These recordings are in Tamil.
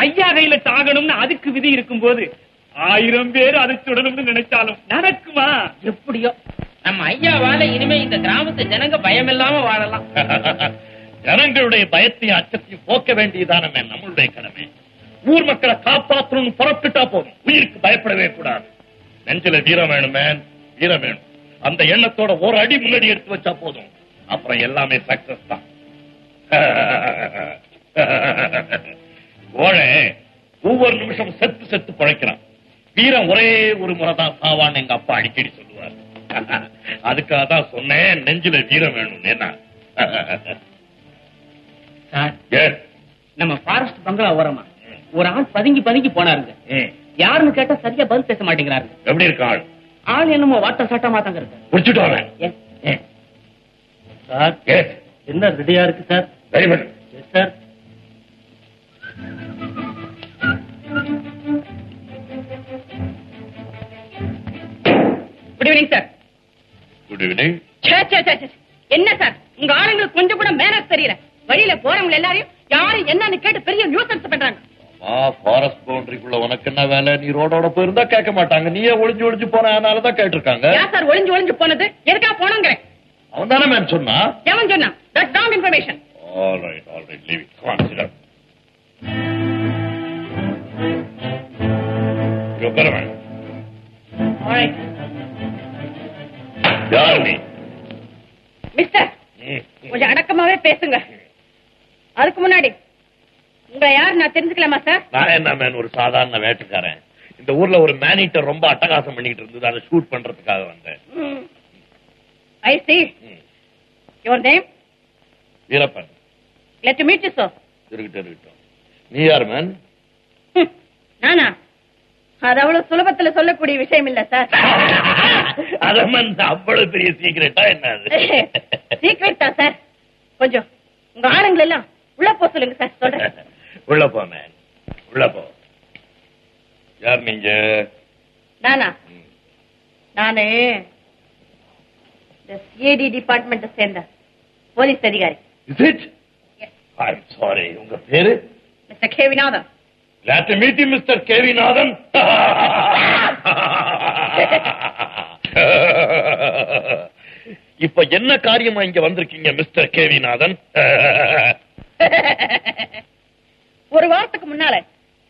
ஐயா கையில தாகணும்னு அதுக்கு விதி இருக்கும் போது 1000 பேர் அதை சுடணும்னு நினைச்சாலும் நடக்குமா? எப்படியோ நம்ம ஐயாவால இனிமே இந்த கிராமத்து ஜனங்க பயம் இல்லாம வாழலாம். ஜனங்களுடைய பயத்தையும் அச்சத்தையும் போக்க வேண்டியதான நம்மளுடைய கடமை. ஊர் மக்களை காப்பாற்றணும் புறப்பட்டுட்டா போதும், உயிருக்கு பயப்படவே கூடாது. நெஞ்சில வீரம் வேணும், வீரம் வேணும். அந்த எண்ணத்தோட ஒரு அடி முன்னாடி எடுத்து வச்சா போதும், அப்புறம் எல்லாமே சக்சஸ் தான். கோழை ஒவ்வொரு நிமிஷம் செத்து செத்து பழைக்கிறான். வீரம் ஒரே ஒரு முறைதான் சாவான்னு எங்க அப்பா அடிக்கடி சொல்லுவார். அதுக்காக தான் சொன்னேன், நெஞ்சில வீரம் வேணும். என்ன நம்ம ஃபாரஸ்ட் பங்களா ஓரமா ஒரு ஆள் பதுங்கி பதுங்கி போனாருங்க. யாருன்னு கேட்டா சரியா பதில் பேச மாட்டேங்கிறாரு. எப்படி இருக்கு ஆள்? ஆள் என்னமோ வாட்ட சாட்டமா தாங்க இருக்கு. முடிச்சுட்டு சார் என்ன ரெடியா இருக்கு sir? Very good sir. Good evening sir. Good evening. என்ன சார் உங்க ஆளுங்களுக்கு கொஞ்சம் கூட மேனஸ் தெரியல. வழியில போறவங்க எல்லாரையும் யாரு என்னன்னு கேட்டு பெரிய நியூசன்ஸ் பண்றாங்க. ஃபாரஸ்ட் பவுண்டரிக்குள்ள உனக்கு என்ன வேலை? நீ ரோடோட போயிருந்தா கேட்க மாட்டாங்க. நீயே ஒளிஞ்சு ஒளிஞ்சு போனதுனாலதான் கேட்டிருக்காங்க. ஏன் சார் ஒளிஞ்சு ஒளிஞ்சு போனது? எதுக்கா போனோங்கிறேன். அவன் தானே மேம் சொன்னா? எவன் சொன்னா? That's wrong information. All right leave it. Come on sit down. You go ma'am. All right. யார் நீ? மிஸ்டர் கொஞ்சம் அடக்கமாவே பேசுங்க. அதுக்கு முன்னாடி உங்களை யார் நான் தெரிஞ்சுக்கலாமா சார்? நான் என்ன மேன், ஒரு சாதாரண வேட்டுக்காரன். இந்த ஊர்ல ஒரு மேனிட்டர் ரொம்ப அட்டகாசம் பண்ணிட்டு இருந்தது, அதை ஷூட் பண்றதுக்காக வந்தேன். ஐ see. Your name? Veerappan. Glad to meet you, sir. இருக்கட்டும். நீ யார் மேன்? நானா? அது அவ்வளவு சுலபத்துல சொல்லக்கூடிய விஷயம் இல்ல சார். பரமன் அவ்வளவு பெரிய சீக்கிரட்டா என்ன அது? சீக்கிரம் தான் சார். கொஞ்சம் உங்க ஆளுங்களை எல்லாம் உள்ள போ சொல்லுங்க சார். சொல்றேன். உள்ள போ மேன், உள்ள போ. யார் நீங்க? நானா? நானு இந்த சிஐடி டிபார்ட்மெண்ட் சேர்ந்த போலீஸ் அதிகாரி. Is it? I'm sorry. உங்க பேரு? Mister K Vinathan. Glad to meet you, Mr. K Vinathan. இப்ப என்ன காரியமா இங்க வந்திருக்கீங்க மிஸ்டர் கேவிநாதன்? ஒரு வாரத்துக்கு முன்னால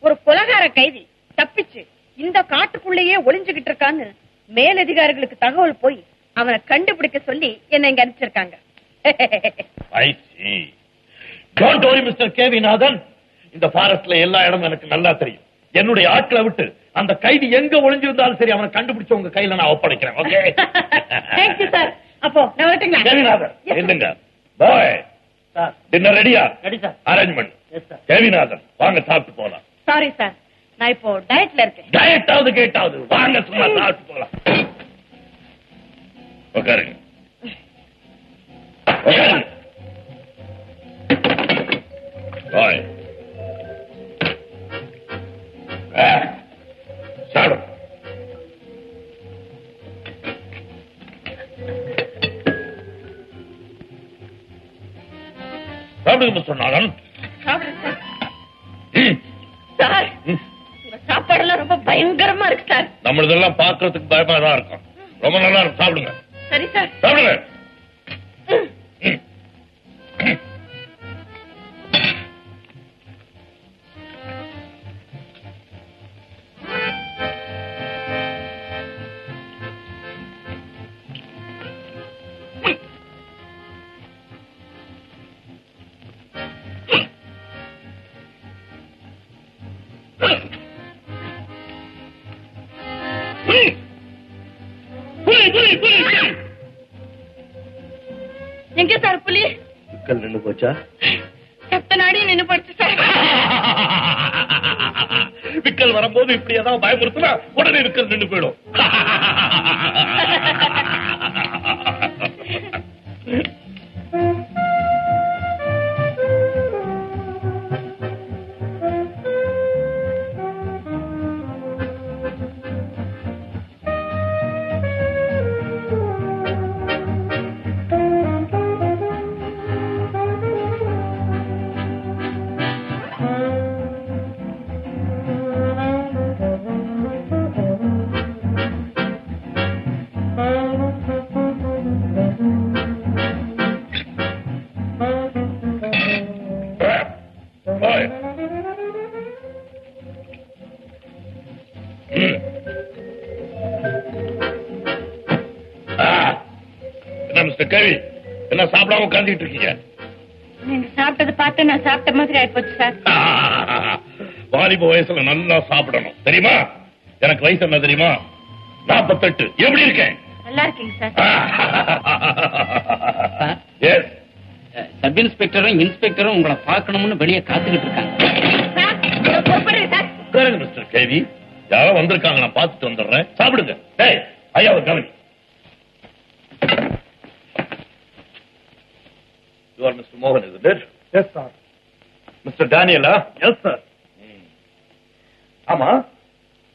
ஒரு கொலைகார கைதி தப்பிச்சு இந்த காட்டுக்குள்ளேயே ஒளிஞ்சுகிட்டு இருக்கான்னு மேலதிகாரிகளுக்கு தகவல் போய் அவனை கண்டுபிடிக்க சொல்லி என்ன இங்க அனுப்பிச்சிருக்காங்க. I see. Don't worry, Mr. K Vinathan. இந்த ஃபாரஸ்ட்ல எல்லா இடமும் எனக்கு நல்லா தெரியும். என்னுடைய ஆட்களை விட்டு அந்த கைதி எங்க ஒளிஞ்சிருந்தாலும் சரி அவனை கண்டுபிடிச்ச உங்க கையில நான் ஒப்படைக்கிறேன். ஓகே? Thank you sir. அப்போ நான் வரட்டுங்களா? கேவிநாதன் இல்லங்க. பாய். சார் டின்னர் ரெடியா? Ready sir. Arrangement. Yes sir. K Vinathan வாங்க சாப்பிட்டு போலாம். சாரி சார், நான் இப்போ டயட்ல இருக்கேன். டயட்டாவது கேட்டாவது வாங்க சும்மா சாப்பிட்டு போலாம். உட்காருங்க. உட்காருங்க. பாய். சாப்பிடு. சாப்பிடுங்க மிஸ்டர் நாதன். சாப்பிடுங்க சார். சார் உங்க சாப்பாடெல்லாம் ரொம்ப பயங்கரமா இருக்கு சார். நம்மளதெல்லாம் பாக்குறதுக்கு பயமா தான் இருக்கும். ரொம்ப நல்லா இருக்கும். சாப்பிடுங்க. சரி சார். சாப்பிடுங்க. எங்க சார் புலி? விக்கல் நின்னு போச்சா? சத்த நாடி நின்னு போச்சு சார். விக்கல் வரும்போது இப்படி ஏதாவது பயமுறுத்தினா உடனே விக்கல் நின்று போயிடும். என்ன மிஸ்டர் கவி, என்ன சாப்பிடாம உட்கார்ந்துட்டு இருக்கீங்க? நீங்க சாப்பிட்டது பார்த்து நான் சாப்பிட்ட மாதிரி ஆயிப்போச்சு சார். வாலிப வயசுல நல்லா சாப்பிடணும் தெரியுமா? எனக்கு வயசு என்ன தெரியுமா? 48. எப்படி இருக்கேன்? நல்லா இருக்கீங்க சார். எஸ். சப் இன்ஸ்பெக்டரும் இன்ஸ்பெக்டரும் உங்களை பார்க்கணும்னு வெளியே காத்துக்கிட்டு இருக்காங்க. உட்காருங்க மிஸ்டர் கேவி. யாரோ வந்திருக்காங்க, நான் பார்த்துட்டு வந்துடுறேன். சாப்பிடுங்க. டேய் ஐயாவை கவனி. You are Mr. Mohan, isn't it? Yes, sir. Mr. Daniela? Yes, sir. ஆமா,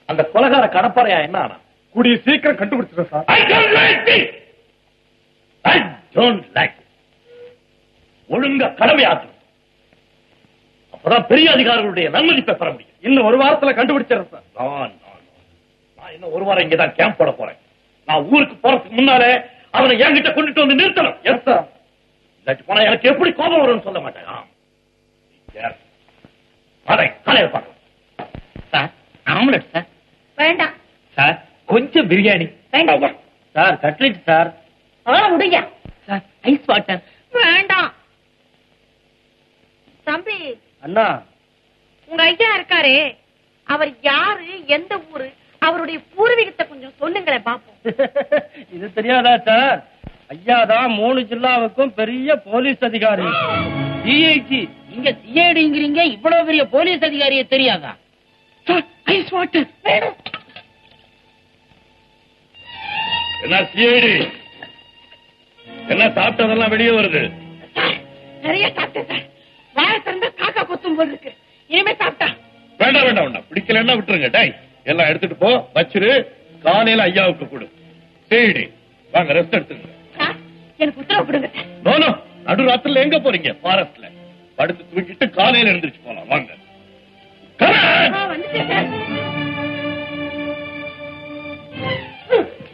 அந்த கொலைகார கடப்பாறையா என்ன ஆனா? கூடிய சீக்கிரம் கண்டுபிடிச்சிடும் sir. I don't like it. I don't like it. ஒழுங்கா கடமையாற்றும். அப்பதான் பெரிய அதிகாரிகளுடைய நன்மதிப்பை பெற முடியும். இன்னும் ஒரு வாரத்துல கண்டுபிடிச்சிடும் சார். நான் இன்னும் ஒரு வாரம் இங்கதான் கேம்ப் போட போறேன். நான் ஊருக்கு போறதுக்கு முன்னாலே அவனை என்கிட்ட கொண்டுட்டு வந்து நிறுத்தணும். Yes sir. இல்லாட்டி போனா எனக்கு எப்படி கோபம் வரும்னு சொல்ல மாட்டேன். அதை காலையில் பார்க்கலாம். Sir omelette sir. வேண்டாம் சார் கொஞ்சம் பிரியாணி. வேண்டாம் ஐயா. Sir cutlet sir. முடியா சார் ஐஸ் வாட்டர். வேண்டாம் தம்பி. அண்ணா உங்க ஐயா இருக்காரே, அவர் யாரு, எந்த ஊரு, அவருடைய பூர்வீகத்தை கொஞ்சம் சொல்லுங்களேன் பாப்போம். இது தெரியாதா சார்? ஐயா தான் 3 ஜில்லாவுக்கும் பெரிய போலீஸ் அதிகாரி. சிஐடி. இங்க சிஐடிங்கிறீங்க, இவ்வளவு பெரிய போலீஸ் அதிகாரியே தெரியாதா? Sir ice water. என்ன சிஐடி என்ன சாப்பிட்டதெல்லாம் வெளியே வருது? நிறைய சாப்பிட்டேன் சார். வாழை திறந்தா காக்கா கொத்தும் போது இருக்கு. இனிமே சாப்பிட்டா வேண்டாம் வேண்டாம் வேண்டாம், பிடிக்கலன்னா விட்டுருங்க. டேய் எல்லாம் எடுத்துட்டு போ, வச்சிரு. காலையில ஐயாவுக்கு கொடு. சிஐடி வாங்க, ரெஸ்ட் எடுத்துங்க. சார், எனக்கு உத்தரவு கொடுங்க சார். நோ நடுராத்திரில எங்க போறீங்க? ஃபாரஸ்ட்ல படுத்து தூங்கிட்டு காலையில எழுந்திருச்சு போலாம். வாங்க. வந்துட்டேன் சார்.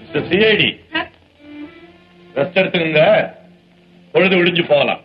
மிஸ்டர் சிஐடி ரெஸ்ட் எடுத்துக்கங்க, பொழுது விடிஞ்சு போகலாம்.